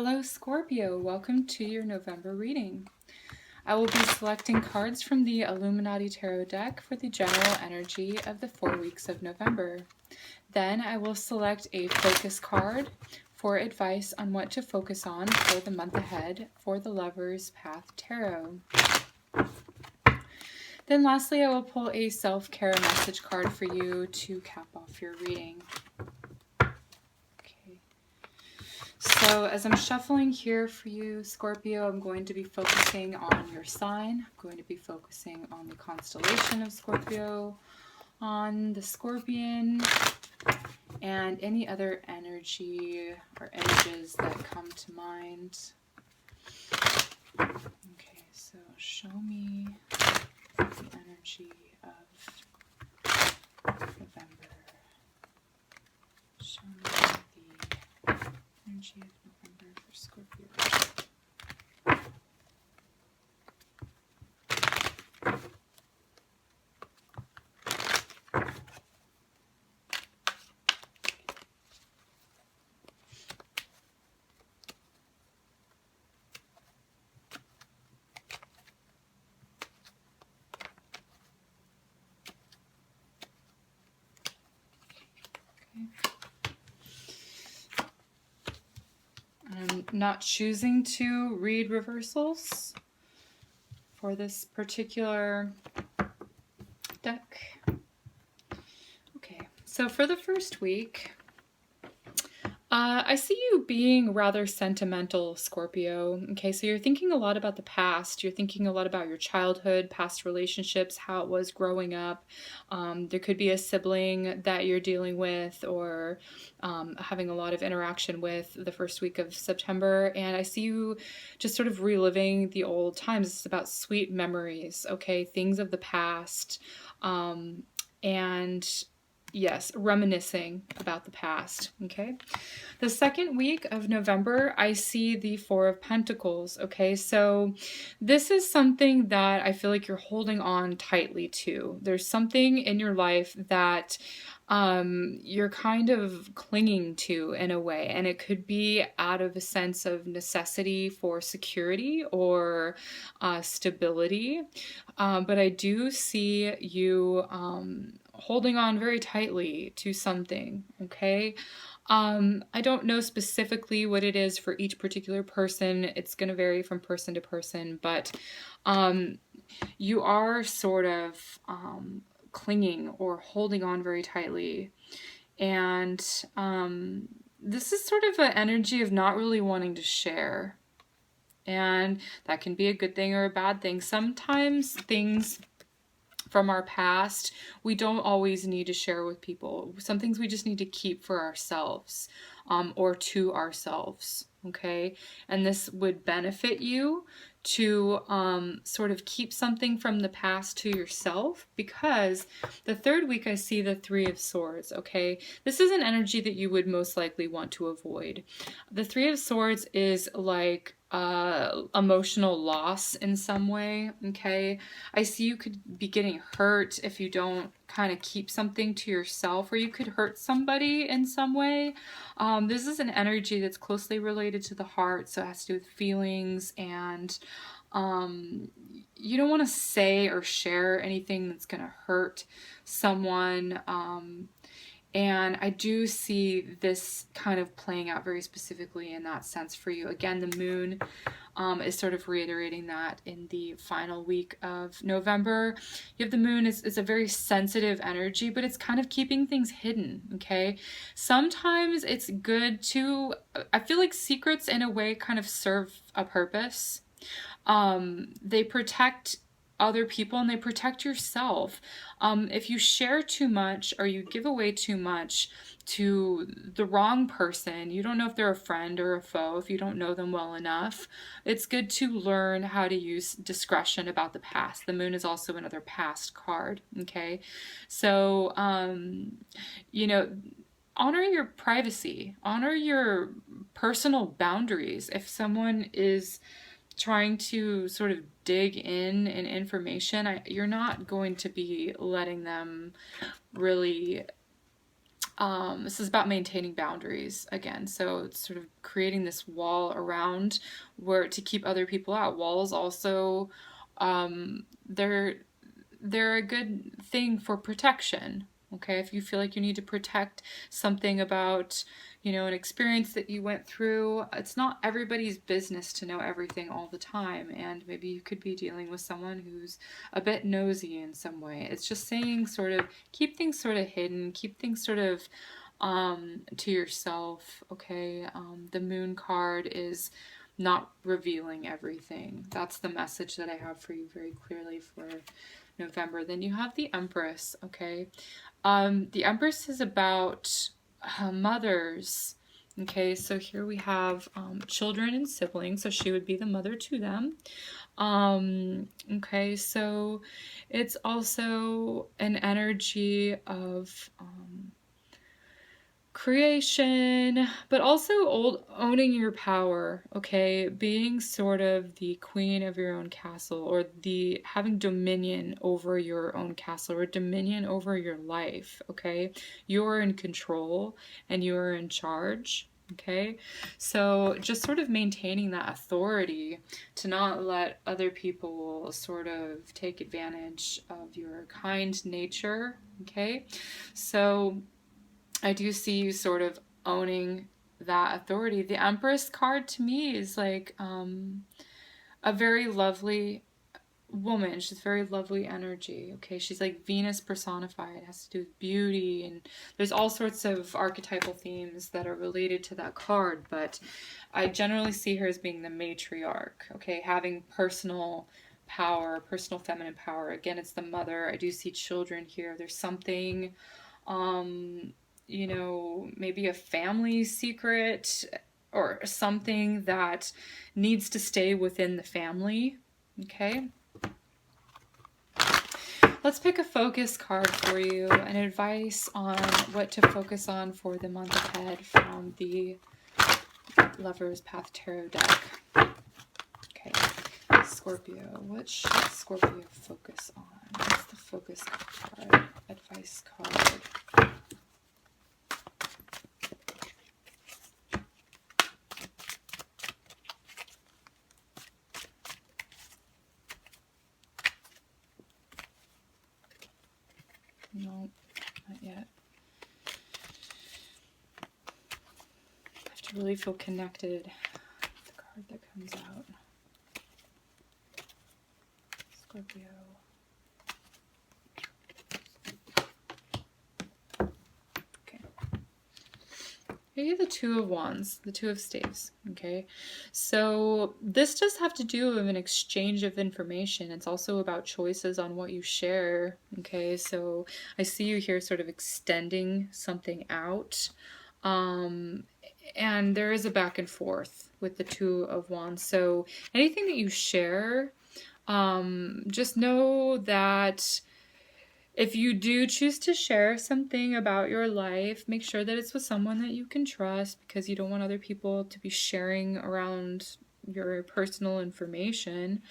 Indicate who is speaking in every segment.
Speaker 1: Hello Scorpio, welcome to your November reading. I will be selecting cards from the Illuminati Tarot deck for the general energy of the 4 weeks of November. Then I will select a focus card for advice on what to focus on for the month ahead for the Lover's Path Tarot. Then lastly, I will pull a self-care message card for you to cap off your reading. So as I'm shuffling here for you, Scorpio, I'm going to be focusing on your sign. I'm going to be focusing on the constellation of Scorpio, on the scorpion, and any other energy or images that come to mind. Okay, so show me the energy of November. Show me the energy of November for Scorpio. I'm not choosing to read reversals for this particular deck. Okay, so for the first week, I see you being rather sentimental, Scorpio. Okay, so you're thinking a lot about the past. You're thinking a lot about your childhood, past relationships, how it was growing up. There could be a sibling that you're dealing with or having a lot of interaction with the first week of September. And I see you just sort of reliving the old times. It's about sweet memories, okay, things of the past. And yes, reminiscing about the past, okay? The second week of November, I see the Four of Pentacles, okay? So this is something that I feel like you're holding on tightly to. There's something in your life that you're kind of clinging to in a way, and it could be out of a sense of necessity for security or stability, but I do see you holding on very tightly to something, okay? I don't know specifically what it is for each particular person. It's going to vary from person to person, but you are sort of clinging or holding on very tightly. And this is sort of an energy of not really wanting to share. And that can be a good thing or a bad thing. Sometimes things from our past, we don't always need to share with people. Some things we just need to keep for ourselves or to ourselves, okay? And this would benefit you to sort of keep something from the past to yourself, because the third week I see the Three of Swords, okay? This is an energy that you would most likely want to avoid. The Three of Swords is like emotional loss in some way, okay? I see you could be getting hurt if you don't kind of keep something to yourself, or you could hurt somebody in some way. This is an energy that's closely related to the heart, so it has to do with feelings, and you don't want to say or share anything that's going to hurt someone. And I do see this kind of playing out very specifically in that sense for you. Again, the moon is sort of reiterating that in the final week of November. You have the moon, is a very sensitive energy, but it's kind of keeping things hidden, okay? Sometimes it's good to, I feel like secrets in a way kind of serve a purpose. They protect other people and they protect yourself. If you share too much or you give away too much to the wrong person, you don't know if they're a friend or a foe, if you don't know them well enough, it's good to learn how to use discretion about the past. The moon is also another past card, okay? So, you know, honor your privacy, honor your personal boundaries. If someone is trying to sort of dig in information, you're not going to be letting them really This is about maintaining boundaries again. So it's sort of creating this wall around where to keep other people out. Walls also, they're a good thing for protection. Okay, if you feel like you need to protect something about, an experience that you went through, it's not everybody's business to know everything all the time. And maybe you could be dealing with someone who's a bit nosy in some way. It's just saying sort of keep things sort of hidden, keep things sort of to yourself. Okay, the moon card is not revealing everything. That's the message that I have for you very clearly for November. Then you have the Empress, okay? The Empress is about mothers, okay? So here we have children and siblings, so she would be the mother to them. Okay, so it's also an energy of creation, but also owning your power, okay? Being sort of the queen of your own castle, or the having dominion over your own castle, or dominion over your life, okay? You're in control and you're in charge. Okay, so just sort of maintaining that authority to not let other people sort of take advantage of your kind nature. Okay, so I do see you sort of owning that authority. The Empress card to me is like a very lovely woman. She's very lovely energy. Okay, she's like Venus personified. It has to do with beauty, and there's all sorts of archetypal themes that are related to that card. But I generally see her as being the matriarch. Okay, having personal power, personal feminine power. Again, it's the mother. I do see children here. There's something maybe a family secret or something that needs to stay within the family. Okay. Let's pick a focus card for you, an advice on what to focus on for the month ahead from the Lover's Path Tarot deck. Okay. Scorpio. What should Scorpio focus on? What's the focus card? Advice card. No, not yet. I have to really feel connected with the card that comes out. Scorpio. Okay. Here the Two of Wands, the Two of Staves. Okay. So this does have to do with an exchange of information. It's also about choices on what you share. Okay. So I see you here sort of extending something out. And there is a back and forth with the Two of Wands. So anything that you share, just know that if you do choose to share something about your life, make sure that it's with someone that you can trust, because you don't want other people to be sharing around your personal information.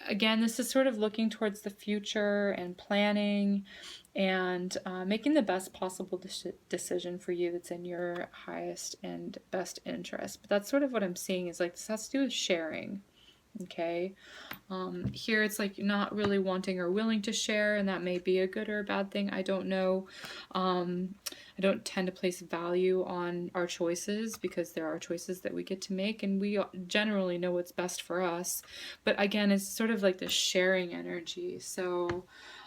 Speaker 1: Again, this is sort of looking towards the future and planning and making the best possible decision for you that's in your highest and best interest. But that's sort of what I'm seeing is like this has to do with sharing. Okay, here it's like you're not really wanting or willing to share, and that may be a good or a bad thing. I don't know. I don't tend to place value on our choices, because there are choices that we get to make, and we generally know what's best for us. But again, it's sort of like the sharing energy. So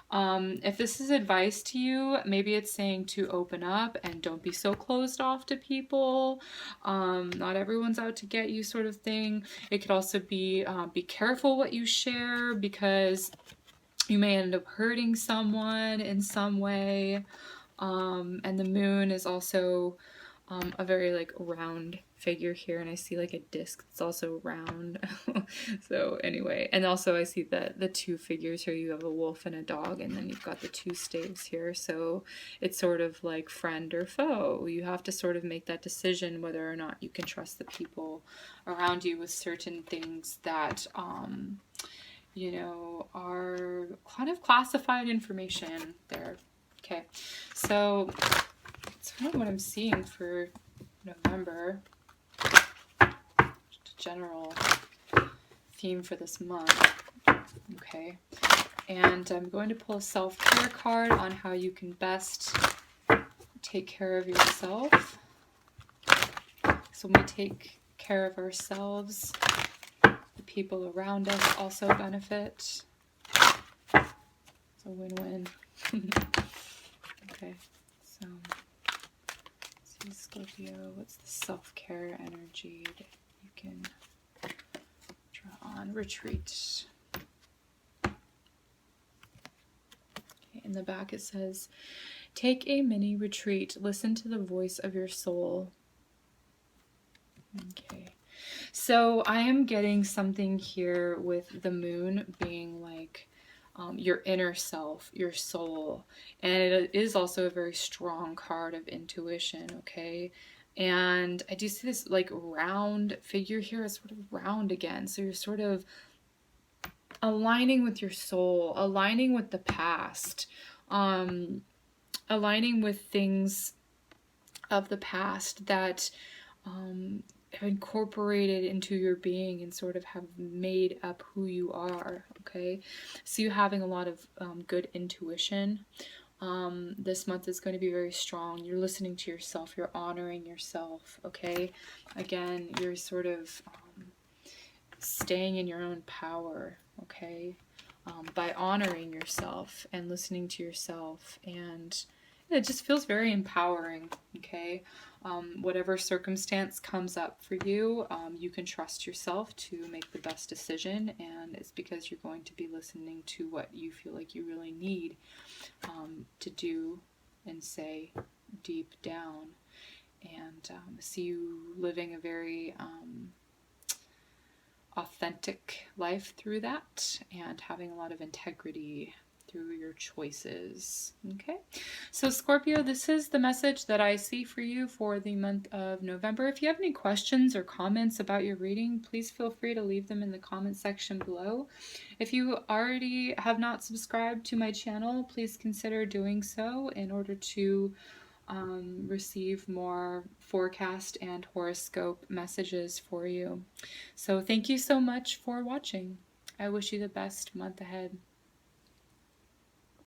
Speaker 1: if this is advice to you, maybe it's saying to open up and don't be so closed off to people. Not everyone's out to get you, sort of thing. It could also be careful what you share, because you may end up hurting someone in some way. And the moon is also a very like round figure here, and I see like a disc that's also round. So anyway, and also I see the two figures here. You have a wolf and a dog, and then you've got the two staves here. So it's sort of like friend or foe. You have to sort of make that decision whether or not you can trust the people around you with certain things that are kind of classified information there. Okay, so that's kind of what I'm seeing for November. Just a general theme for this month. Okay, and I'm going to pull a self-care card on how you can best take care of yourself. So when we take care of ourselves, the people around us also benefit. It's a win-win. Okay, so let's see, Scorpio, what's the self-care energy that you can draw on? Retreat. Okay, in the back it says, take a mini retreat. Listen to the voice of your soul. Okay, so I am getting something here with the moon being like your inner self, your soul, and it is also a very strong card of intuition, okay? And I do see this like round figure here. It's sort of round again, so you're sort of aligning with your soul, aligning with the past, aligning with things of the past that have incorporated into your being and sort of have made up who you are, okay? So you're having a lot of good intuition. This month is going to be very strong. You're listening to yourself. You're honoring yourself, okay? Again, you're sort of staying in your own power, okay? By honoring yourself and listening to yourself, and it just feels very empowering, okay? Whatever circumstance comes up for you, you can trust yourself to make the best decision, and it's because you're going to be listening to what you feel like you really need to do and say deep down, and see you living a very authentic life through that, and having a lot of integrity through your choices. Okay, so Scorpio, this is the message that I see for you for the month of November. If you have any questions or comments about your reading, please feel free to leave them in the comment section below. If you already have not subscribed to my channel, please consider doing so in order to receive more forecast and horoscope messages for you. So thank you so much for watching. I wish you the best month ahead.